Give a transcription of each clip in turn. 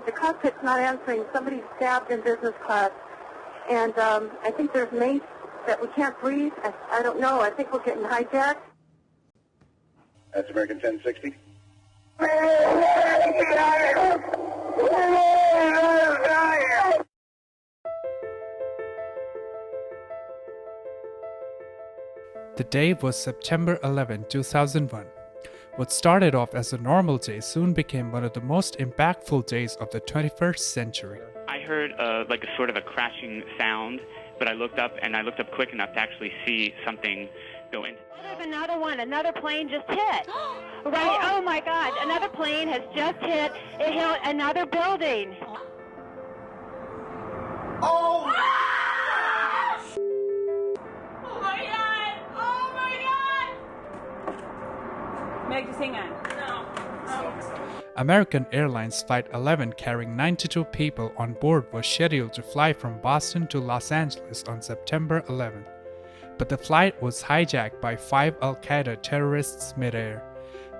The cockpit's not answering. Somebody's stabbed in business class. And I think there's mace that we can't breathe. I don't know. I think we're getting hijacked. That's American 1060. The day was September 11, 2001. What started off as a normal day soon became one of the most impactful days of the 21st century. I heard like a sort of a crashing sound, but I looked up quick enough to actually see something go in. There's another one. Another plane just hit. Right? Oh my God! Another plane has just hit. It hit another building. Oh! Oh my God! Oh my God! Meg, just hang on. No. American Airlines Flight 11 carrying 92 people on board was scheduled to fly from Boston to Los Angeles on September 11th. But the flight was hijacked by 5 Al-Qaeda terrorists mid-air.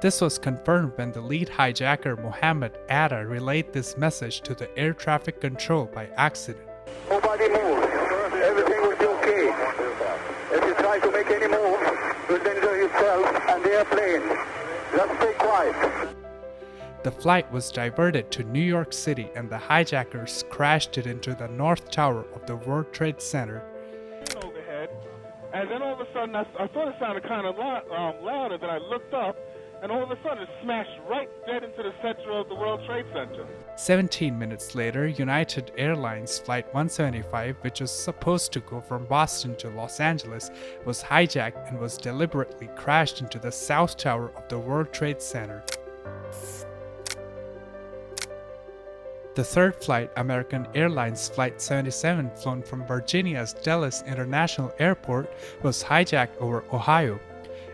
This was confirmed when the lead hijacker Mohammed Atta relayed this message to the air traffic control by accident. Nobody move. Everything will be okay. If you try to make any move, you'll injure yourself and the airplane. Just stay quiet. The flight was diverted to New York City and the hijackers crashed it into the North Tower of the World Trade Center. Overhead, and then all of a sudden I thought it sounded kind of louder. Then I looked up, and all of a sudden it smashed right dead into the center of the World Trade Center. 17 minutes later, United Airlines Flight 175, which was supposed to go from Boston to Los Angeles, was hijacked and was deliberately crashed into the South Tower of the World Trade Center. The third flight, American Airlines Flight 77, flown from Virginia's Dulles International Airport, was hijacked over Ohio.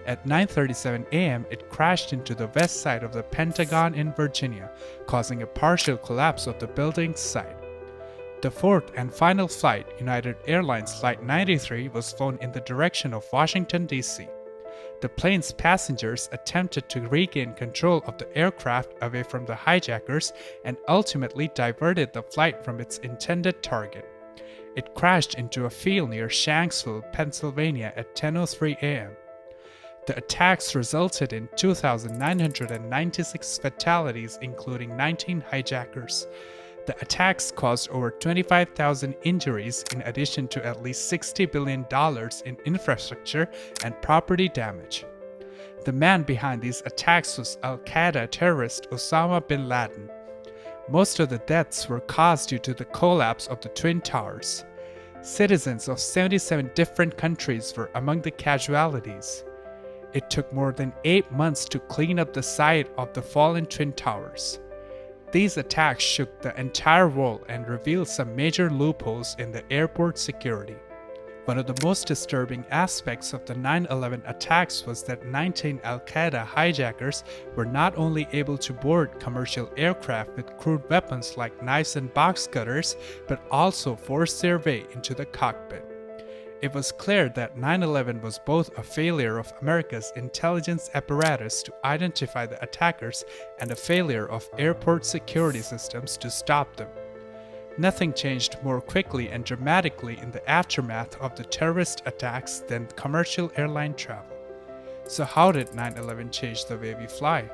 At 9:37 a.m., it crashed into the west side of the Pentagon in Virginia, causing a partial collapse of the building's site. The fourth and final flight, United Airlines Flight 93, was flown in the direction of Washington, D.C. The plane's passengers attempted to regain control of the aircraft away from the hijackers and ultimately diverted the flight from its intended target. It crashed into a field near Shanksville, Pennsylvania at 10:03 a.m. The attacks resulted in 2,996 fatalities, including 19 hijackers. The attacks caused over 25,000 injuries in addition to at least $60 billion in infrastructure and property damage. The man behind these attacks was Al-Qaeda terrorist Osama bin Laden. Most of the deaths were caused due to the collapse of the Twin Towers. Citizens of 77 different countries were among the casualties. It took more than 8 months to clean up the site of the fallen Twin Towers. These attacks shook the entire world and revealed some major loopholes in the airport security. One of the most disturbing aspects of the 9/11 attacks was that 19 Al-Qaeda hijackers were not only able to board commercial aircraft with crude weapons like knives and box cutters, but also forced their way into the cockpit. It was clear that 9/11 was both a failure of America's intelligence apparatus to identify the attackers and a failure of airport security systems to stop them. Nothing changed more quickly and dramatically in the aftermath of the terrorist attacks than commercial airline travel. So how did 9/11 change the way we fly?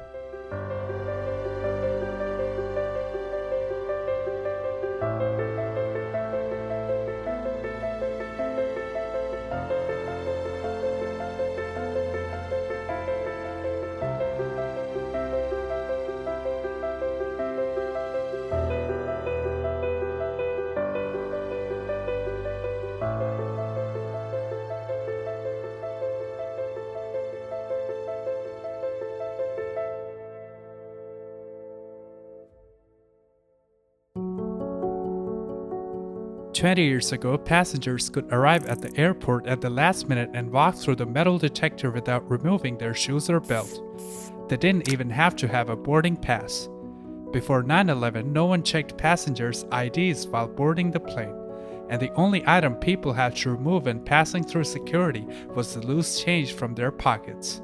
"20 years ago, passengers could arrive at the airport at the last minute and walk through the metal detector without removing their shoes or belt. They didn't even have to have a boarding pass. Before 9/11, no one checked passengers' IDs while boarding the plane, and the only item people had to remove when passing through security was the loose change from their pockets.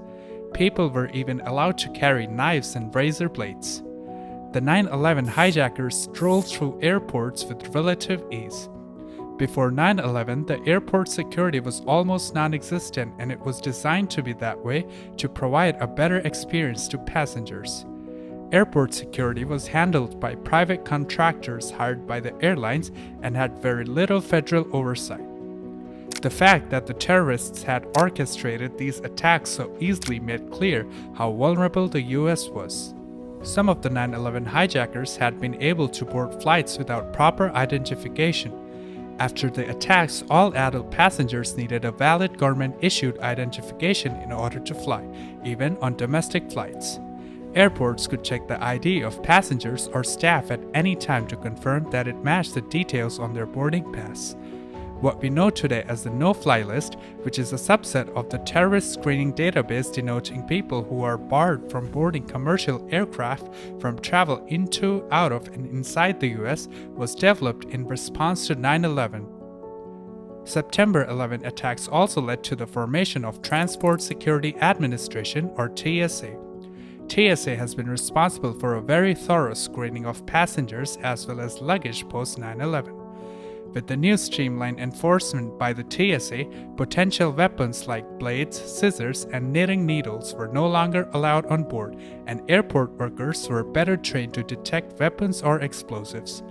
People were even allowed to carry knives and razor blades. The 9/11 hijackers strolled through airports with relative ease. Before 9/11, the airport security was almost non-existent, and it was designed to be that way to provide a better experience to passengers. Airport security was handled by private contractors hired by the airlines and had very little federal oversight. The fact that the terrorists had orchestrated these attacks so easily made clear how vulnerable the US was. Some of the 9/11 hijackers had been able to board flights without proper identification. After the attacks, all adult passengers needed a valid government-issued identification in order to fly, even on domestic flights. Airports could check the ID of passengers or staff at any time to confirm that it matched the details on their boarding pass. What we know today as the no-fly list, which is a subset of the terrorist screening database denoting people who are barred from boarding commercial aircraft from travel into, out of, and inside the US, was developed in response to 9/11. September 11 attacks also led to the formation of Transport Security Administration, or TSA. TSA has been responsible for a very thorough screening of passengers as well as luggage post 9/11. With the new streamlined enforcement by the TSA, potential weapons like blades, scissors, and knitting needles were no longer allowed on board, and airport workers were better trained to detect weapons or explosives.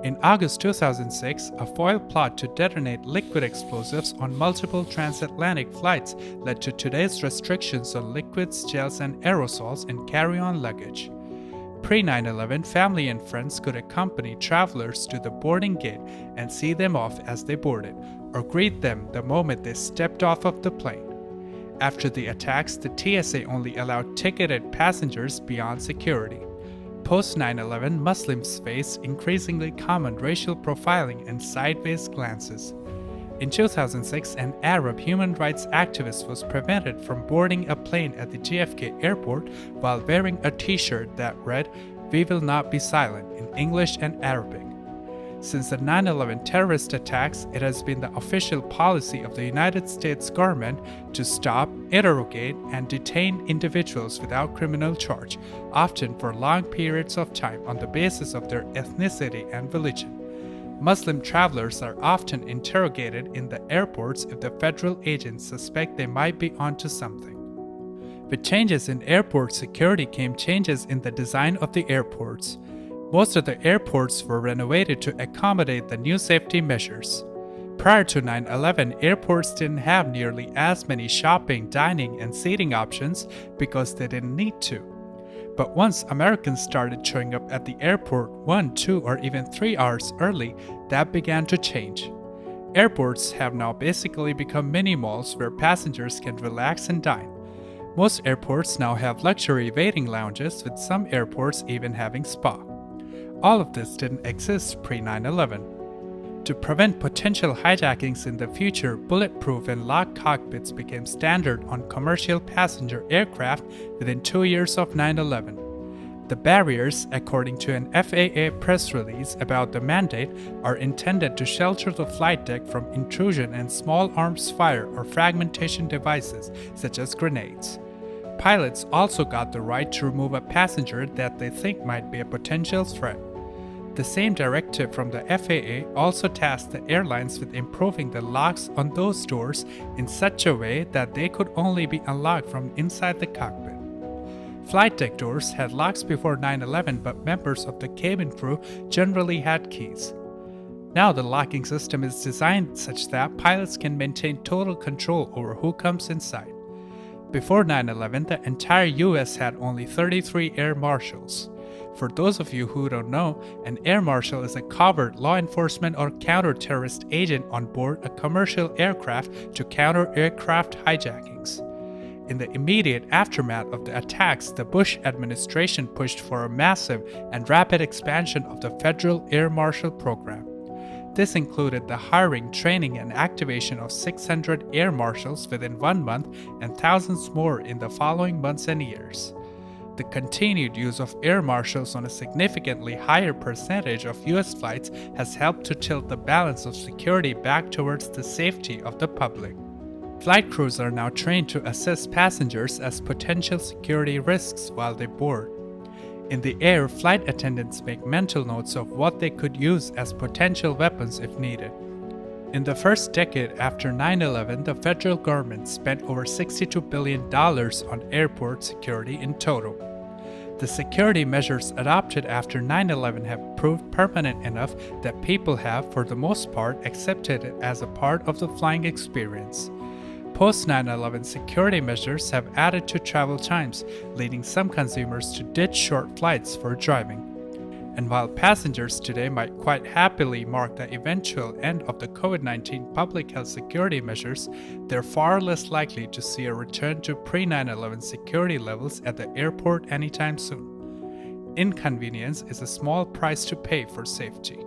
In August 2006, a foiled plot to detonate liquid explosives on multiple transatlantic flights led to today's restrictions on liquids, gels, and aerosols in carry-on luggage. Pre-9/11, family and friends could accompany travelers to the boarding gate and see them off as they boarded, or greet them the moment they stepped off of the plane. After the attacks, the TSA only allowed ticketed passengers beyond security. Post 9/11, Muslims faced increasingly common racial profiling and sideways glances. In 2006, an Arab human rights activist was prevented from boarding a plane at the JFK airport while wearing a t-shirt that read, "We will not be silent," in English and Arabic. Since the 9/11 terrorist attacks, it has been the official policy of the United States government to stop, interrogate, and detain individuals without criminal charge, often for long periods of time on the basis of their ethnicity and religion. Muslim travelers are often interrogated in the airports if the federal agents suspect they might be onto something. With changes in airport security came changes in the design of the airports. Most of the airports were renovated to accommodate the new safety measures. Prior to 9/11, airports didn't have nearly as many shopping, dining, and seating options because they didn't need to. But once Americans started showing up at the airport 1, 2, or even 3 hours early, that began to change. Airports have now basically become mini malls where passengers can relax and dine. Most airports now have luxury waiting lounges, with some airports even having spa. All of this didn't exist pre-9/11. To prevent potential hijackings in the future, bulletproof and locked cockpits became standard on commercial passenger aircraft within 2 years of 9/11. The barriers, according to an FAA press release about the mandate, are intended to shelter the flight deck from intrusion and small arms fire or fragmentation devices such as grenades. Pilots also got the right to remove a passenger that they think might be a potential threat. The same directive from the FAA also tasked the airlines with improving the locks on those doors in such a way that they could only be unlocked from inside the cockpit. Flight deck doors had locks before 9/11, but members of the cabin crew generally had keys. Now the locking system is designed such that pilots can maintain total control over who comes inside. Before 9/11, the entire US had only 33 air marshals. For those of you who don't know, an air marshal is a covert law enforcement or counter-terrorist agent on board a commercial aircraft to counter aircraft hijackings. In the immediate aftermath of the attacks, the Bush administration pushed for a massive and rapid expansion of the federal air marshal program. This included the hiring, training, and activation of 600 air marshals within 1 month and thousands more in the following months and years. The continued use of air marshals on a significantly higher percentage of US flights has helped to tilt the balance of security back towards the safety of the public. Flight crews are now trained to assess passengers as potential security risks while they board. In the air, flight attendants make mental notes of what they could use as potential weapons if needed. In the first decade after 9/11, the federal government spent over $62 billion on airport security in total. The security measures adopted after 9/11 have proved permanent enough that people have, for the most part, accepted it as a part of the flying experience. Post 9/11 security measures have added to travel times, leading some consumers to ditch short flights for driving. And while passengers today might quite happily mark the eventual end of the COVID-19 public health security measures, they're far less likely to see a return to pre-9/11 security levels at the airport anytime soon. Inconvenience is a small price to pay for safety.